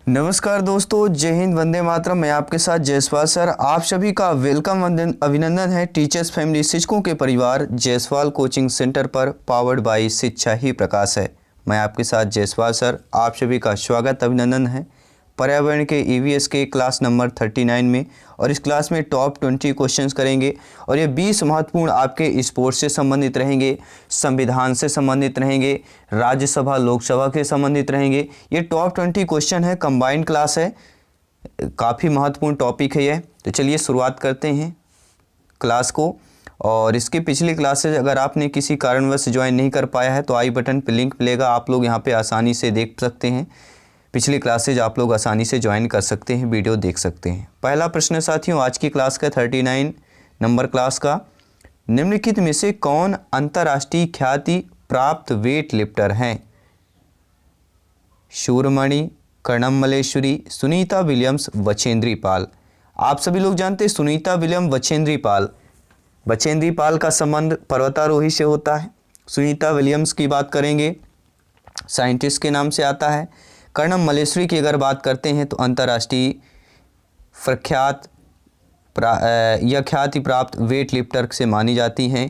नमस्कार दोस्तों, जय हिंद, वंदे मातरम। मैं आपके साथ जायसवाल सर। आप सभी का वेलकम अभिनंदन है टीचर्स फैमिली शिक्षकों के परिवार जायसवाल कोचिंग सेंटर पर, पावर्ड बाय शिक्षा ही प्रकाश है। मैं आपके साथ जायसवाल सर। आप सभी का स्वागत अभिनंदन है पर्यावरण के ईवीएस के क्लास नंबर 39 में। और इस क्लास में टॉप 20 क्वेश्चंस करेंगे और ये 20 महत्वपूर्ण आपके स्पोर्ट्स से संबंधित रहेंगे, संविधान से संबंधित रहेंगे, राज्यसभा लोकसभा के संबंधित रहेंगे। ये टॉप 20 क्वेश्चन है, कंबाइंड क्लास है, काफ़ी महत्वपूर्ण टॉपिक है ये। तो चलिए शुरुआत करते हैं क्लास को। और इसके पिछली क्लासेज अगर आपने किसी कारणवश ज्वाइन नहीं कर पाया है तो आई बटन पर लिंक मिलेगा, आप लोग यहाँ पे आसानी से देख सकते हैं। पिछली क्लासेज आप लोग आसानी से ज्वाइन कर सकते हैं, वीडियो देख सकते हैं। पहला प्रश्न साथियों आज की क्लास का 39 नंबर क्लास का, निम्नलिखित में से कौन अंतर्राष्ट्रीय ख्याति प्राप्त वेट लिफ्टर हैं? शूरमणि, कर्णम मल्लेश्वरी, सुनीता विलियम्स, बछेंद्री पाल। आप सभी लोग जानते हैं सुनीता विलियम, बछेंद्री पाल। बछेंद्री पाल का संबंध पर्वतारोही से होता है। सुनीता विलियम्स की बात करेंगे, साइंटिस्ट के नाम से आता है। कर्णम मल्लेश्वरी की अगर बात करते हैं तो अंतर्राष्ट्रीय प्रख्यात या ख्याति प्राप्त वेट लिफ्टर से मानी जाती हैं।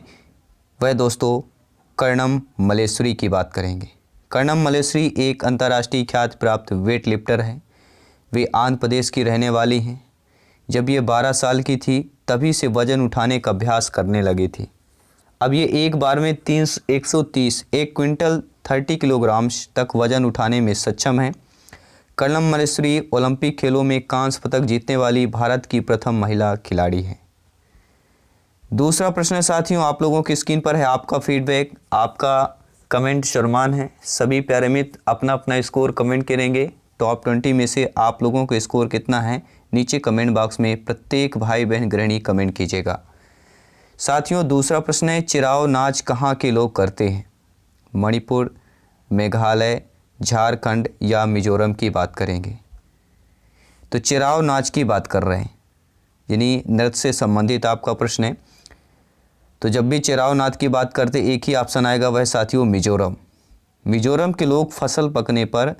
वह दोस्तों कर्णम मल्लेश्वरी की बात करेंगे। कर्णम मल्लेश्वरी एक अंतर्राष्ट्रीय ख्याति प्राप्त वेट लिफ्टर है। वे आंध्र प्रदेश की रहने वाली हैं। जब ये 12 साल की थी तभी से वज़न उठाने का अभ्यास करने लगी थी। अब ये एक बार में 130 1 क्विंटल 30 किलोग्राम तक वज़न उठाने में सक्षम है। कर्णम मल्लेश्वरी ओलंपिक खेलों में कांस्य पदक जीतने वाली भारत की प्रथम महिला खिलाड़ी है। दूसरा प्रश्न साथियों आप लोगों की स्क्रीन पर है, आपका फीडबैक, आपका कमेंट शर्मान है। सभी प्यारे मित्र अपना अपना स्कोर कमेंट करेंगे। टॉप 20 में से आप लोगों का स्कोर कितना है नीचे कमेंट बॉक्स में प्रत्येक भाई बहन गृहिणी कमेंट कीजिएगा। साथियों दूसरा प्रश्न है, चिराव नाच कहाँ के लोग करते हैं? मणिपुर, मेघालय, झारखंड या मिजोरम की बात करेंगे। तो चिराव नाच की बात कर रहे हैं, यानी नृत्य से संबंधित आपका प्रश्न है। तो जब भी चिराव नाच की बात करते एक ही ऑप्शन आएगा, वह साथियों मिजोरम। मिजोरम के लोग फसल पकने पर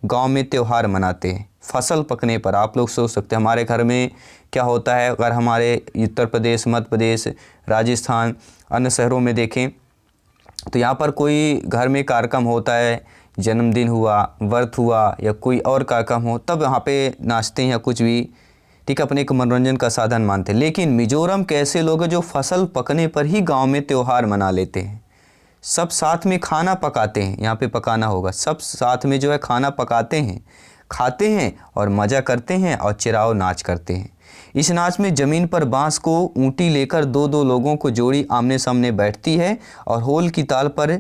गांव में त्यौहार मनाते हैं। फसल पकने पर आप लोग सोच सकते हैं हमारे घर में क्या होता है। अगर हमारे उत्तर प्रदेश, मध्य प्रदेश, राजस्थान, अन्य शहरों में देखें तो यहाँ पर कोई घर में कार्यक्रम होता है, जन्मदिन हुआ, व्रत हुआ या कोई और कार्यक्रम हो, तब यहाँ पे नाचते हैं या कुछ भी, ठीक है, अपने एक मनोरंजन का साधन मानते हैं। लेकिन मिजोरम के ऐसे लोग हैं जो फसल पकने पर ही गांव में त्यौहार मना लेते हैं। सब साथ में खाना पकाते हैं, यहाँ पे पकाना होगा, सब साथ में जो है खाना पकाते हैं, खाते हैं और मज़ा करते हैं और चिराव नाच करते हैं। इस नाच में ज़मीन पर बांस को ऊँटी लेकर दो दो लोगों को जोड़ी आमने सामने बैठती है और होल की ताल पर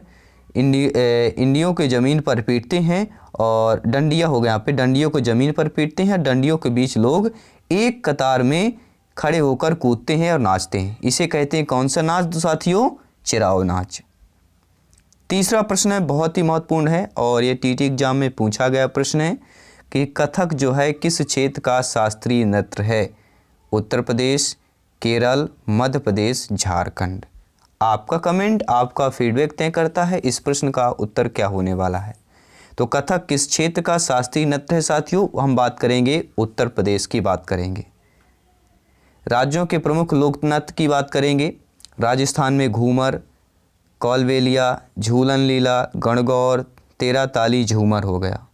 इंडियों के ज़मीन पर पीटते हैं और डंडिया हो गया, यहाँ पे डंडियों को ज़मीन पर पीटते हैं। डंडियों के बीच लोग एक कतार में खड़े होकर कूदते हैं और नाचते हैं। इसे कहते हैं कौन सा नाच साथियों? चिराव नाच। तीसरा प्रश्न है, बहुत ही महत्वपूर्ण है और ये टीटी एग्जाम में पूछा गया प्रश्न है कि कथक जो है किस क्षेत्र का शास्त्रीय नृत्य है? उत्तर प्रदेश, केरल, मध्य प्रदेश, झारखंड। आपका कमेंट, आपका फीडबैक तय करता है इस प्रश्न का उत्तर क्या होने वाला है। तो कथक किस क्षेत्र का शास्त्रीय नृत्य है साथियों? हम बात करेंगे उत्तर प्रदेश की बात करेंगे। राज्यों के प्रमुख लोक नृत्य की बात करेंगे। राजस्थान में घूमर, कौलवेलिया, झूलन लीला, गणगौर, तेरा ताली, झूमर हो गया।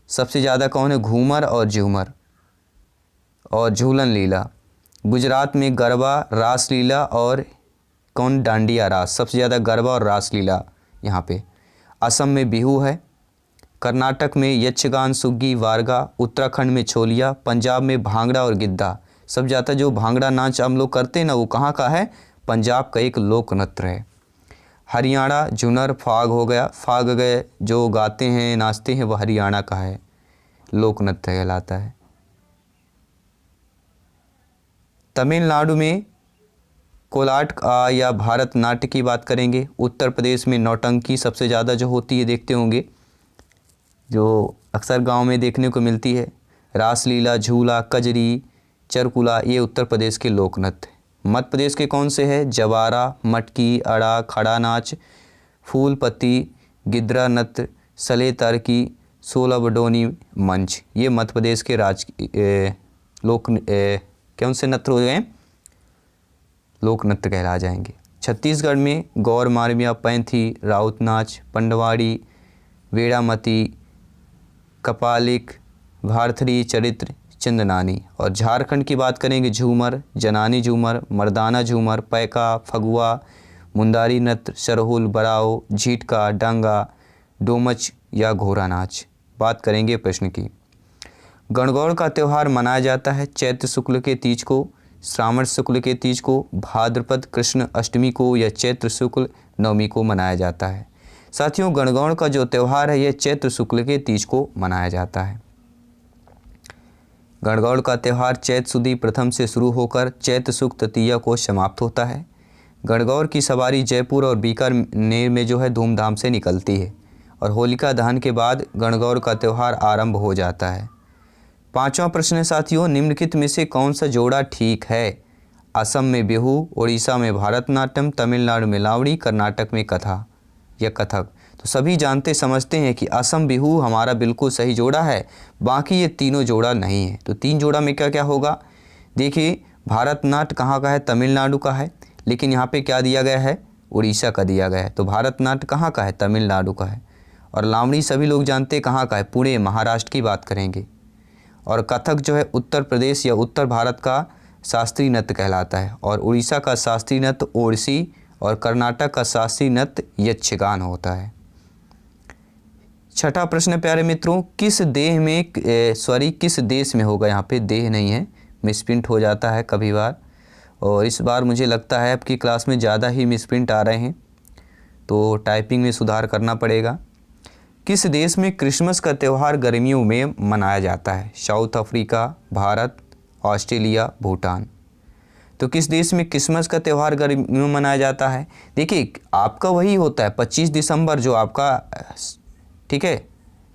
सबसे ज़्यादा कौन है? घूमर और झूमर और झूलन लीला। गुजरात में गरबा, रास लीला और कौन? डांडिया रास। सबसे ज़्यादा गरबा और रास लीला यहाँ पे। असम में बिहू है। कर्नाटक में यक्षगान, सुग्गी, वारगा। उत्तराखंड में छोलिया। पंजाब में भांगड़ा और गिद्धा। सबसे ज़्यादा जो भांगड़ा नाच हम लोग करते हैं ना, वो कहाँ का है? पंजाब का एक लोक नृत्य है। हरियाणा झूमर, फाग हो गया। फाग गए जो गाते हैं नाचते हैं वो हरियाणा का है, लोक नृत्य कहलाता है। तमिलनाडु में कोलाट या भारत नाट्य की बात करेंगे। उत्तर प्रदेश में नौटंकी सबसे ज़्यादा जो होती है देखते होंगे, जो अक्सर गांव में देखने को मिलती है। रासलीला, झूला, कजरी, चरकुला, ये उत्तर प्रदेश के लोक नृत्य। मध्य प्रदेश के कौन से है? जवारा, मटकी, अड़ा, खड़ा नाच, फूल पत्ती, गिद्रा नृत्य, सले तरकी, सोलबडोनी मंच, ये मध्य प्रदेश के लोक कौन से नृत्य हो गए, लोक नृत्य कहला जाएंगे। छत्तीसगढ़ में गौर मारमिया, पैंथी, राउत नाच, पंडवाड़ी, वेड़ामती, कपालिक, भारथरी, चरित्र, चंदनानी। और झारखंड की बात करेंगे झूमर, जनानी झूमर, मर्दाना झूमर, पैका, फगुआ, मुंदारी नृत्य, सरहुल, बराओ, झीटका, डांगा, डोमच या घोड़ा नाच। बात करेंगे प्रश्न की। गणगौर का त्यौहार मनाया जाता है चैत्र शुक्ल के तीज को, श्रावण शुक्ल के तीज को, भाद्रपद कृष्ण अष्टमी को या चैत्र शुक्ल नवमी को मनाया जाता है। साथियों, गणगौर का जो त्यौहार है यह चैत्र शुक्ल के तीज को मनाया जाता है। गणगौर का त्यौहार चैत्र सुदी प्रथम से शुरू होकर चैत्र शुक्ल तृतीया को समाप्त होता है। गणगौर की सवारी जयपुर और बीकानेर में जो है धूमधाम से निकलती है और होलिका दहन के बाद गणगौर का त्यौहार आरंभ हो जाता है। पांचवा प्रश्न है साथियों, निम्नलिखित में से कौन सा जोड़ा ठीक है? असम में बिहू, उड़ीसा में भारतनाट्यम, तमिलनाडु में लावड़ी, कर्नाटक में कथा या कथक। तो सभी जानते समझते हैं कि असम बिहू हमारा बिल्कुल सही जोड़ा है, बाकी ये तीनों जोड़ा नहीं है। तो तीन जोड़ा में क्या क्या होगा? देखिए, भारतनाट्य कहाँ का है? तमिलनाडु का है, लेकिन यहाँ पे क्या दिया गया है? उड़ीसा का दिया गया है। तो भारतनाट्य कहाँ का है? तमिलनाडु का है। और लावड़ी सभी लोग जानते कहाँ का है? पुणे, महाराष्ट्र की बात करेंगे। और कथक जो है उत्तर प्रदेश या उत्तर भारत का शास्त्रीय नृत्य कहलाता है। और उड़ीसा का शास्त्रीय नृत्य ओडिसी और कर्नाटक का शास्त्रीय नृत्य यक्षगान होता है। छठा प्रश्न प्यारे मित्रों, किस देश में होगा? यहाँ पे देह नहीं है, मिसप्रिंट हो जाता है कभी बार, और इस बार मुझे लगता है आपकी क्लास में ज़्यादा ही मिसप्रिंट आ रहे हैं, तो टाइपिंग में सुधार करना पड़ेगा। किस देश में क्रिसमस का त्यौहार गर्मियों में मनाया जाता है? South Africa, Bharat, Australia, Bhutan. तो किस देश में क्रिसमस का त्यौहार गर्मियों में मनाया जाता है? देखिए, आपका वही होता है 25 दिसंबर जो आपका, ठीक है,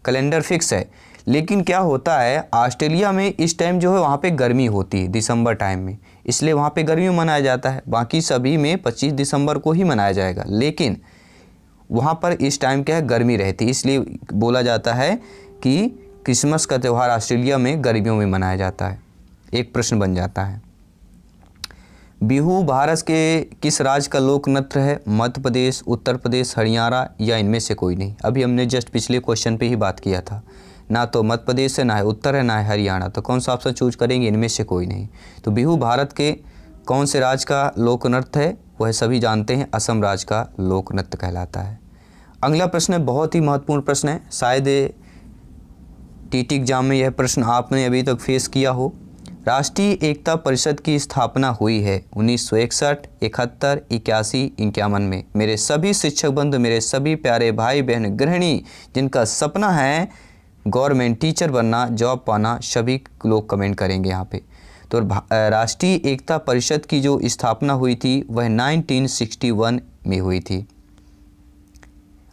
कैलेंडर फिक्स है। लेकिन क्या होता है, ऑस्ट्रेलिया में इस टाइम जो है वहाँ पे गर्मी होती है दिसंबर टाइम में, इसलिए वहाँ पे गर्मी मनाया जाता है। बाकी सभी में 25 दिसंबर को ही मनाया जाएगा, लेकिन वहाँ पर इस टाइम क्या है, गर्मी रहती है, इसलिए बोला जाता है कि क्रिसमस का त्यौहार ऑस्ट्रेलिया में गर्मियों में मनाया जाता है। एक प्रश्न बन जाता है, बिहू भारत के किस राज्य का लोक नृत्य है? मध्य प्रदेश, उत्तर प्रदेश, हरियाणा या इनमें से कोई नहीं। अभी हमने जस्ट पिछले क्वेश्चन पे ही बात किया था, ना तो मध्य प्रदेश है, ना है उत्तर है, ना है हरियाणा। तो कौन सा ऑप्शन चूज करेंगे? इनमें से कोई नहीं। तो बिहू भारत के कौन से राज्य का लोक नृत्य है? वह सभी जानते हैं, असम राज्य का लोक नृत्य कहलाता है। अगला प्रश्न है, बहुत ही महत्वपूर्ण प्रश्न है, शायद टीटी एग्जाम में यह प्रश्न आपने अभी तक फेस किया हो। राष्ट्रीय एकता परिषद की स्थापना हुई है 1961, 71, 81, 51 में। मेरे सभी शिक्षक बंधु, मेरे सभी प्यारे भाई बहन गृहिणी जिनका सपना है गवर्नमेंट टीचर बनना, जॉब पाना, सभी लोग कमेंट करेंगे यहाँ पे। तो राष्ट्रीय एकता परिषद की जो स्थापना हुई थी वह 1961 में हुई थी।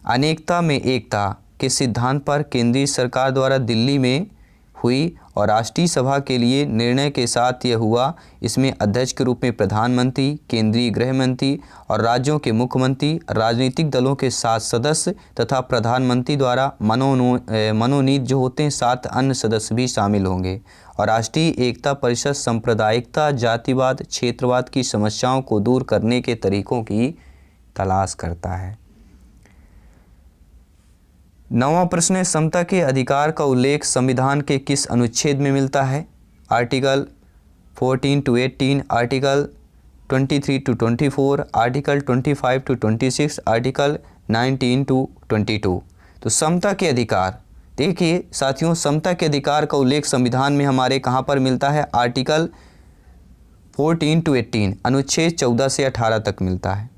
अनेकता में एकता के सिद्धांत पर केंद्रीय सरकार द्वारा दिल्ली में हुई और राष्ट्रीय सभा के लिए निर्णय के साथ यह हुआ। इसमें अध्यक्ष के रूप में प्रधानमंत्री, केंद्रीय गृह मंत्री और राज्यों के मुख्यमंत्री, राजनीतिक दलों के 7 सदस्य तथा प्रधानमंत्री द्वारा मनोनीत जो होते हैं 7 अन्य सदस्य भी शामिल होंगे। और राष्ट्रीय एकता परिषद सांप्रदायिकता, जातिवाद, क्षेत्रवाद की समस्याओं को दूर करने के तरीकों की तलाश करता है। 9वां प्रश्न है, समता के अधिकार का उल्लेख संविधान के किस अनुच्छेद में मिलता है? Article 14 to 18, article 23 to 24, article 25 to 26, article 19 to 22। तो समता के अधिकार, देखिए साथियों, समता के अधिकार का उल्लेख संविधान में हमारे कहाँ पर मिलता है? आर्टिकल 14 to 18, अनुच्छेद 14 से 18 तक मिलता है।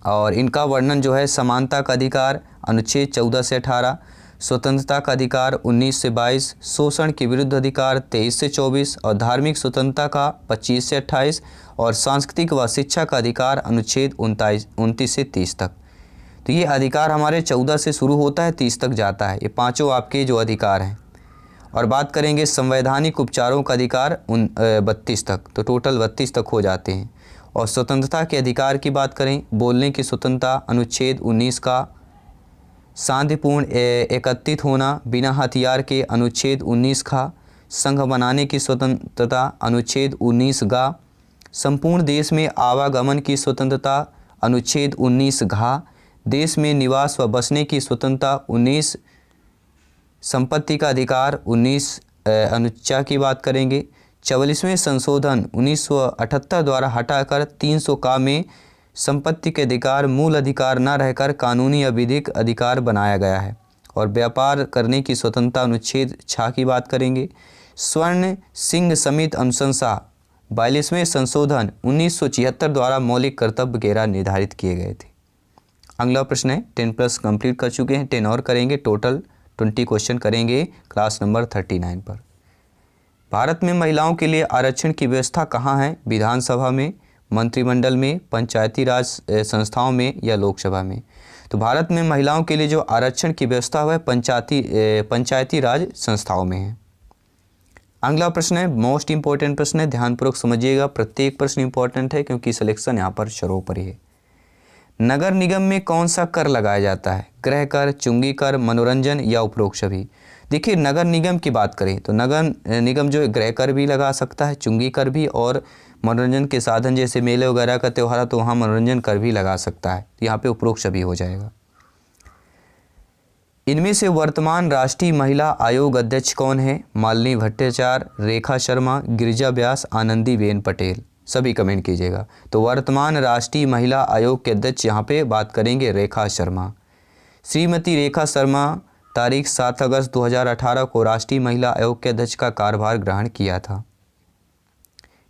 और इनका वर्णन जो है, समानता का अधिकार अनुच्छेद 14 से 18, स्वतंत्रता का अधिकार 19 से 22, शोषण के विरुद्ध अधिकार 23 से 24 और धार्मिक स्वतंत्रता का 25 से 28 और सांस्कृतिक व शिक्षा का अधिकार अनुच्छेद 29 से 30 तक। तो ये अधिकार हमारे 14 से शुरू होता है, 30 तक जाता है। ये पांचों आपके जो अधिकार हैं। और बात करेंगे संवैधानिक उपचारों का अधिकार 32 तक, तो टोटल 32 तक हो जाते हैं। और स्वतंत्रता के अधिकार की बात करें, बोलने की स्वतंत्रता अनुच्छेद 19 का शांतिपूर्ण एकत्रित होना, बिना हथियार के अनुच्छेद 19 खा, संघ बनाने की स्वतंत्रता अनुच्छेद 19 गा, संपूर्ण देश में आवागमन की स्वतंत्रता अनुच्छेद 19 घा, देश में निवास व बसने की स्वतंत्रता 19, संपत्ति का अधिकार 19 अनुच्छेद की बात करेंगे। 44वें संशोधन 1978 द्वारा हटाकर 300 का में संपत्ति के अधिकार मूल अधिकार न रहकर कानूनी या विधिक अधिकार बनाया गया है। और व्यापार करने की स्वतंत्रता अनुच्छेद 6 की बात करेंगे। स्वर्ण सिंह समिति अनुशंसा 42वें संशोधन 1976 द्वारा मौलिक कर्तव्य वगैरह निर्धारित किए गए थे। अगला प्रश्न है 10+ कंप्लीट कर चुके हैं, 10 और करेंगे, टोटल 20 क्वेश्चन करेंगे क्लास नंबर 39 पर। भारत में महिलाओं के लिए आरक्षण की व्यवस्था कहाँ है? विधानसभा में, मंत्रिमंडल में, पंचायती राज संस्थाओं में या लोकसभा में? तो भारत में महिलाओं के लिए जो आरक्षण की व्यवस्था है पंचायती राज संस्थाओं में है। अगला प्रश्न है मोस्ट इंपॉर्टेंट प्रश्न है, ध्यानपूर्वक समझिएगा, प्रत्येक प्रश्न इंपॉर्टेंट है क्योंकि सिलेक्शन यहाँ पर सर्वोपरि है। नगर निगम में कौन सा कर लगाया जाता है? गृह कर, चुंगी कर, मनोरंजन या उपरोक्त सभी? देखिए नगर निगम की बात करें तो नगर निगम जो गृह कर भी लगा सकता है, चुंगी कर भी, और मनोरंजन के साधन जैसे मेले वगैरह का त्यौहार है तो वहाँ मनोरंजन कर भी लगा सकता है, तो यहाँ पे उपरोक्त सभी हो जाएगा। इनमें से वर्तमान राष्ट्रीय महिला आयोग अध्यक्ष कौन है? मालिनी भट्टाचार्य, रेखा शर्मा, गिरिजा व्यास, आनंदीबेन पटेल? सभी कमेंट कीजिएगा। तो वर्तमान राष्ट्रीय महिला आयोग के अध्यक्ष यहाँ पे बात करेंगे रेखा शर्मा। श्रीमती रेखा शर्मा तारीख 7 अगस्त 2018 को राष्ट्रीय महिला आयोग के अध्यक्ष का कार्यभार ग्रहण किया था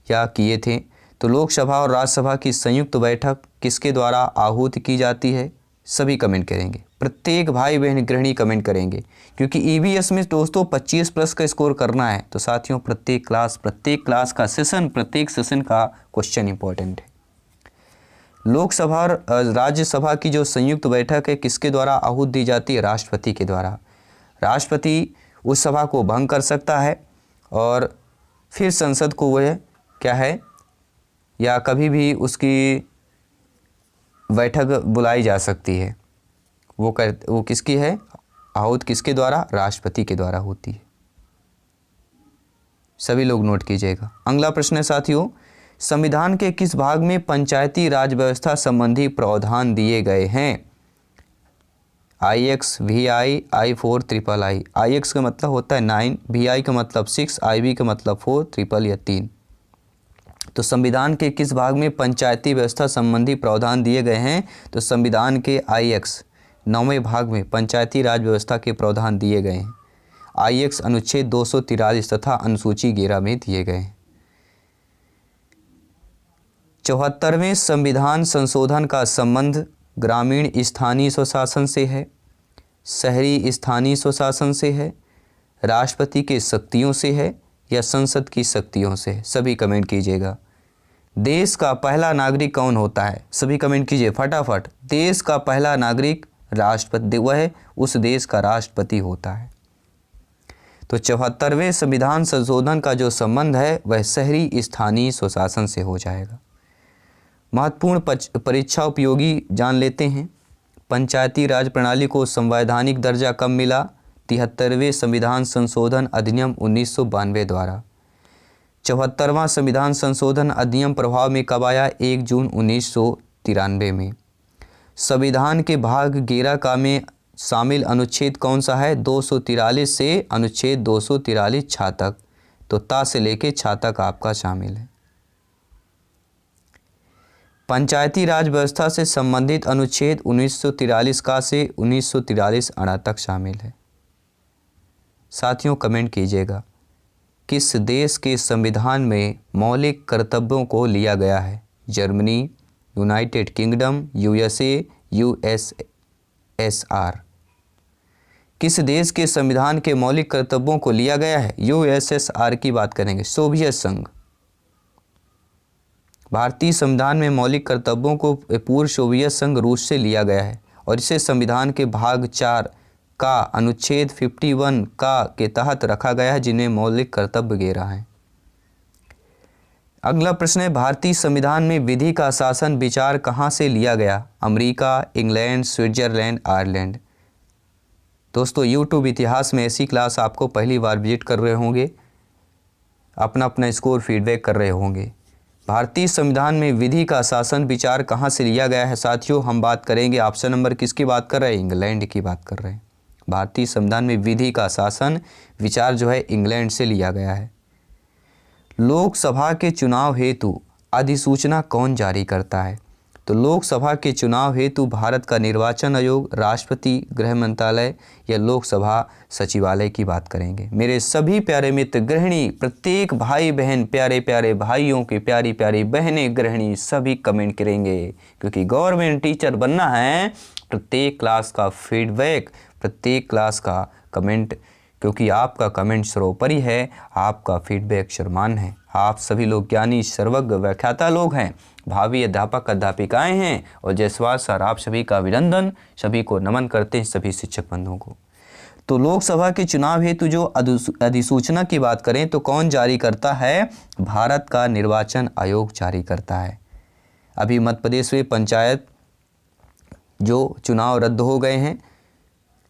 या किए थे। तो लोकसभा और राज्यसभा की संयुक्त बैठक किसके द्वारा आहूत की जाती है? सभी कमेंट करेंगे, प्रत्येक भाई बहन गृहिणी कमेंट करेंगे, क्योंकि ईवीएस में दोस्तों 25+ का स्कोर करना है। तो साथियों प्रत्येक क्लास का सेशन, प्रत्येक सेशन का क्वेश्चन इंपॉर्टेंट है। लोकसभा और राज्यसभा की जो संयुक्त बैठक है किसके द्वारा आहूत दी जाती है? राष्ट्रपति के द्वारा। राष्ट्रपति उस सभा को भंग कर सकता है और फिर संसद को वह क्या है या कभी भी उसकी बैठक बुलाई जा सकती है। वो किसकी है? आहूत किसके द्वारा? राष्ट्रपति के द्वारा होती है। सभी लोग नोट कीजिएगा। अगला प्रश्न है साथियों, संविधान के किस भाग में पंचायती राज व्यवस्था संबंधी प्रावधान दिए गए हैं? IX, VI, I4, III। IX का मतलब होता है 9, VI का मतलब 6, IB का मतलब 4, ट्रिपल या 3। तो संविधान के किस भाग में पंचायती व्यवस्था संबंधी प्रावधान दिए गए हैं? तो संविधान के IX 9वें भाग में पंचायती राज व्यवस्था के प्रावधान दिए गए हैं। IX अनुच्छेद 243 तथा अनुसूची 11 में दिए गए हैं। 74वें संविधान संशोधन का संबंध ग्रामीण स्थानीय स्वशासन से है, शहरी स्थानीय स्वशासन से है, राष्ट्रपति के शक्तियों से है या संसद की शक्तियों से? सभी कमेंट कीजिएगा। देश का पहला नागरिक कौन होता है? सभी कमेंट कीजिए फटाफट। देश का पहला नागरिक राष्ट्रपति, वह उस देश का राष्ट्रपति होता है। तो 74वें संविधान संशोधन का जो संबंध है वह शहरी स्थानीय स्वशासन से हो जाएगा। महत्वपूर्ण परीक्षा उपयोगी जान लेते हैं। पंचायती राज प्रणाली को संवैधानिक दर्जा कब मिला? 73वें संविधान संशोधन अधिनियम 1992 द्वारा। 74वां संविधान संशोधन अधिनियम प्रभाव में कब आया? 1 जून 1993 में। संविधान के भाग 11 का में शामिल अनुच्छेद कौन सा है? 243 से अनुच्छेद 243 छा तक। तो ता से लेके छा तक आपका शामिल है। पंचायती राज व्यवस्था से संबंधित अनुच्छेद 1943 का से 1943 अणा तक शामिल है। साथियों कमेंट कीजिएगा, किस देश के संविधान में मौलिक कर्तव्यों को लिया गया है? Germany, United kingdom, USA, USSR। किस देश के संविधान के मौलिक कर्तव्यों को लिया गया है? USSR की बात करेंगे, सोवियत संघ। भारतीय संविधान में मौलिक कर्तव्यों को पूर्व सोवियत संघ रूस से लिया गया है और इसे संविधान के भाग 4 का अनुच्छेद 51 का के तहत रखा गया है, जिन्हें मौलिक कर्तव्य वगैरह हैं। अगला प्रश्न है, भारतीय संविधान में विधि का शासन विचार कहाँ से लिया गया? America, England, Switzerland, Ireland. दोस्तों यूट्यूब इतिहास में ऐसी क्लास आपको पहली बार विजिट कर रहे होंगे, अपना अपना स्कोर फीडबैक कर रहे होंगे। भारतीय संविधान में विधि का शासन विचार कहाँ से लिया गया है साथियों? हम बात करेंगे ऑप्शन नंबर किसकी बात कर रहे हैं? इंग्लैंड की बात कर रहे हैं। भारतीय संविधान में विधि का शासन विचार जो है इंग्लैंड से लिया गया है। लोकसभा के चुनाव हेतु अधिसूचना कौन जारी करता है? तो लोकसभा के चुनाव हेतु भारत का निर्वाचन आयोग, राष्ट्रपति, गृह मंत्रालय या लोकसभा सचिवालय की बात करेंगे। मेरे सभी प्यारे मित्र गृहिणी, प्रत्येक भाई बहन, प्यारे प्यारे भाइयों की प्यारी प्यारी बहनें गृहिणी सभी कमेंट करेंगे, क्योंकि गवर्नमेंट टीचर बनना है। प्रत्येक क्लास का फीडबैक, प्रत्येक क्लास का कमेंट, क्योंकि आपका कमेंट सर्वोपरि है, आपका फीडबैक सर्वमान्य है। आप सभी लोग ज्ञानी, सर्वज्ञ, व्याख्याता लोग हैं, भावी अध्यापक अध्यापिकाएं हैं, और जयसवाल सर आप सभी का अभिनंदन, सभी को नमन करते हैं, सभी शिक्षक बंधुओं को। तो लोकसभा के चुनाव हेतु जो अधिसूचना की बात करें तो कौन जारी करता है? भारत का निर्वाचन आयोग जारी करता है। अभी मध्य प्रदेश में पंचायत जो चुनाव रद्द हो गए हैं,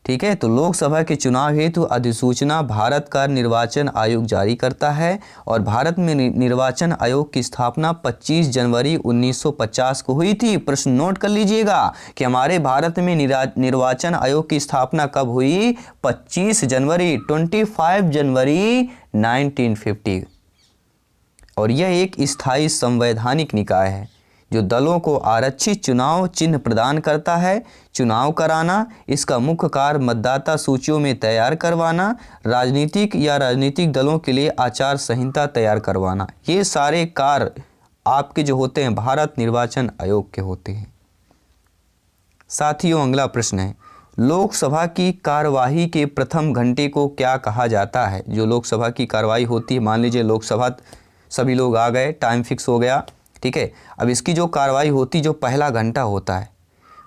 ठीक है, तो लोकसभा के चुनाव हेतु अधिसूचना भारत का निर्वाचन आयोग जारी करता है। और भारत में निर्वाचन आयोग की स्थापना 25 जनवरी 1950 को हुई थी। प्रश्न नोट कर लीजिएगा कि हमारे भारत में निर्वाचन आयोग की स्थापना कब हुई? 25 जनवरी 1950। और यह एक स्थायी संवैधानिक निकाय है जो दलों को आरक्षित चुनाव चिन्ह प्रदान करता है। चुनाव कराना, इसका मुख्य कार्य मतदाता सूचियों में तैयार करवाना, राजनीतिक दलों के लिए आचार संहिता तैयार करवाना, ये सारे कार्य आपके जो होते हैं भारत निर्वाचन आयोग के होते हैं। साथियों अगला प्रश्न है, लोकसभा की कार्यवाही के प्रथम घंटे को क्या कहा जाता है? जो लोकसभा की कार्यवाही होती है, मान लीजिए लोकसभा सभी लोग आ गए, टाइम फिक्स हो गया, ठीक है, अब इसकी जो कार्रवाई होती, जो पहला घंटा होता है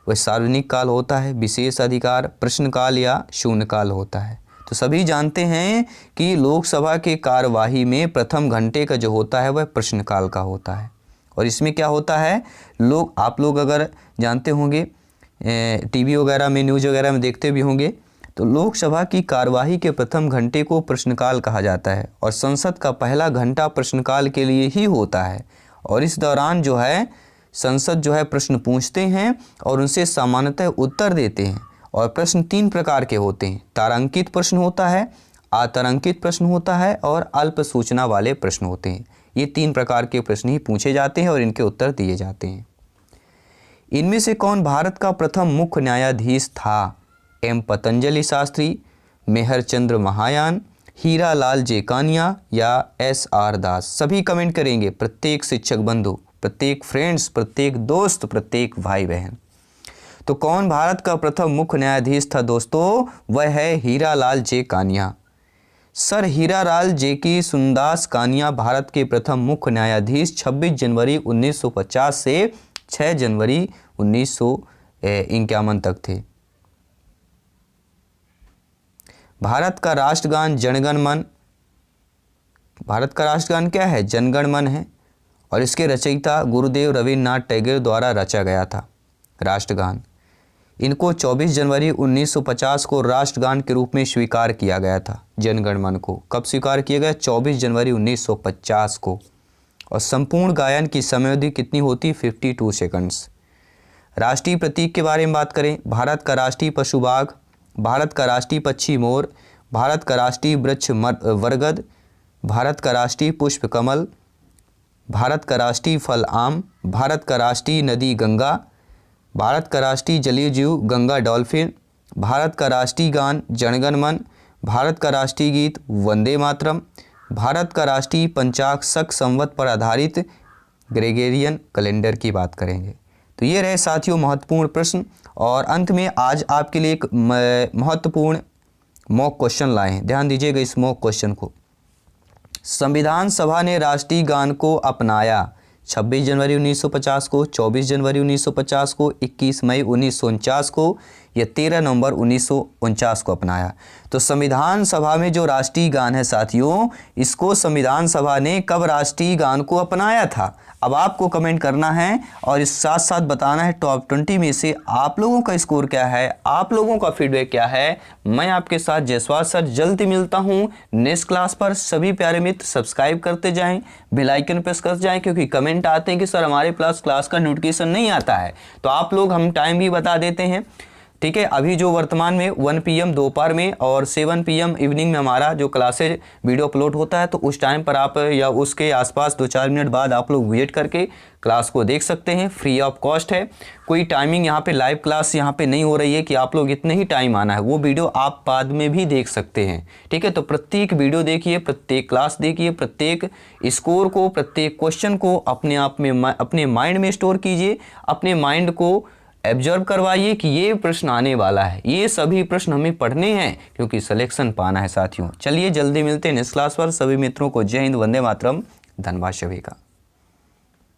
वह सार्वजनिक काल होता है, विशेष अधिकार, प्रश्नकाल या शून्यकाल होता है। तो सभी जानते हैं कि लोकसभा के कार्यवाही में प्रथम घंटे का जो होता है वह प्रश्नकाल का होता है। और इसमें क्या होता है, आप लोग अगर जानते होंगे, टीवी वगैरह में, न्यूज़ वगैरह में देखते भी होंगे, तो लोकसभा की कार्यवाही के प्रथम घंटे को प्रश्नकाल कहा जाता है। और संसद का पहला घंटा प्रश्नकाल के लिए ही होता है। और इस दौरान जो है संसद जो है प्रश्न पूछते हैं और उनसे सामान्यतः उत्तर देते हैं। और प्रश्न 3 प्रकार के होते हैं, तारांकित प्रश्न होता है, अतारांकित प्रश्न होता है और अल्प सूचना वाले प्रश्न होते हैं। ये 3 प्रकार के प्रश्न ही पूछे जाते हैं और इनके उत्तर दिए जाते हैं। इनमें से कौन भारत का प्रथम मुख्य न्यायाधीश था? एम पतंजलि शास्त्री, मेहर चंद्र महायान, हीरा लाल जेकानिया या SR दास? सभी कमेंट करेंगे, प्रत्येक शिक्षक बंधु, प्रत्येक फ्रेंड्स, प्रत्येक दोस्त, प्रत्येक भाई बहन। तो कौन भारत का प्रथम मुख्य न्यायाधीश था दोस्तों? वह है हीरा लाल जेकानिया। सर हीरा लाल जेकी सुंदास कानिया भारत के प्रथम मुख्य न्यायाधीश 26 जनवरी 1950 से 6 जनवरी 1951 तक थे। भारत का राष्ट्रगान जनगण मन, भारत का राष्ट्रगान क्या है? जनगण मन है। और इसके रचयिता गुरुदेव रवींद्रनाथ टैगोर द्वारा रचा गया था राष्ट्रगान। इनको 24 जनवरी 1950 को राष्ट्रगान के रूप में स्वीकार किया गया था। जनगण मन को कब स्वीकार किया गया? 24 जनवरी 1950 को। और संपूर्ण गायन की समयावधि कितनी होती? 52 सेकंड्स। राष्ट्रीय प्रतीक के बारे में बात करें, भारत का राष्ट्रीय पशु बाघ, भारत का राष्ट्रीय पक्षी मोर, भारत का राष्ट्रीय वृक्ष बरगद, भारत का राष्ट्रीय पुष्प कमल, भारत का राष्ट्रीय फल आम, भारत का राष्ट्रीय नदी गंगा, भारत का राष्ट्रीय जलीय जीव गंगा डॉल्फिन, भारत का राष्ट्रीय गान जनगण मन, भारत का राष्ट्रीय गीत वंदे मातरम, भारत का राष्ट्रीय पंचांग शक संवत पर आधारित ग्रेगोरियन कैलेंडर की बात करेंगे। तो ये रहे साथियों महत्वपूर्ण प्रश्न। और अंत में आज आपके लिए एक महत्वपूर्ण मॉक क्वेश्चन लाए हैं, ध्यान दीजिएगा इस मॉक क्वेश्चन को। संविधान सभा ने राष्ट्रीय गान को अपनाया 26 जनवरी 1950 को, 24 जनवरी 1950 को, 21 मई 1949 को यह 13 नवंबर 1949 को अपनाया। तो संविधान सभा में जो राष्ट्रीय गान है साथियों, इसको संविधान सभा ने कब राष्ट्रीय गान को अपनाया था? अब आपको कमेंट करना है और इस साथ साथ बताना है टॉप 20 में से आप लोगों का स्कोर क्या है, आप लोगों का फीडबैक क्या है। मैं आपके साथ जयसवाल सर जल्दी मिलता हूं नेक्स्ट क्लास पर। सभी प्यारे मित्र सब्सक्राइब करते जाएं, बेल आइकन प्रेस कर जाएं, क्योंकि कमेंट आते हैं कि सर हमारे पास क्लास का नोटिफिकेशन नहीं आता है, तो आप लोग हम टाइम भी बता देते हैं। ठीक है, अभी जो वर्तमान में 1 PM दोपहर में और 7 PM इवनिंग में हमारा जो क्लासेज वीडियो अपलोड होता है, तो उस टाइम पर आप या उसके आसपास 2-4 मिनट बाद आप लोग विजिट करके क्लास को देख सकते हैं। फ्री ऑफ कॉस्ट है, कोई टाइमिंग यहाँ पे लाइव क्लास यहाँ पे नहीं हो रही है कि आप लोग इतने ही टाइम आना है, वो वीडियो आप बाद में भी देख सकते हैं। ठीक है, तो प्रत्येक वीडियो देखिए, प्रत्येक क्लास देखिए, प्रत्येक स्कोर को, प्रत्येक क्वेश्चन को अपने आप में अपने माइंड में स्टोर कीजिए, अपने माइंड को एब्जॉर्ब करवाइए कि ये प्रश्न आने वाला है, ये सभी प्रश्न हमें पढ़ने हैं क्योंकि सिलेक्शन पाना है साथियों। चलिए जल्दी मिलते हैं नेक्स्ट क्लास पर। सभी मित्रों को जय हिंद, वंदे मातरम, धन्यवाद सभी का।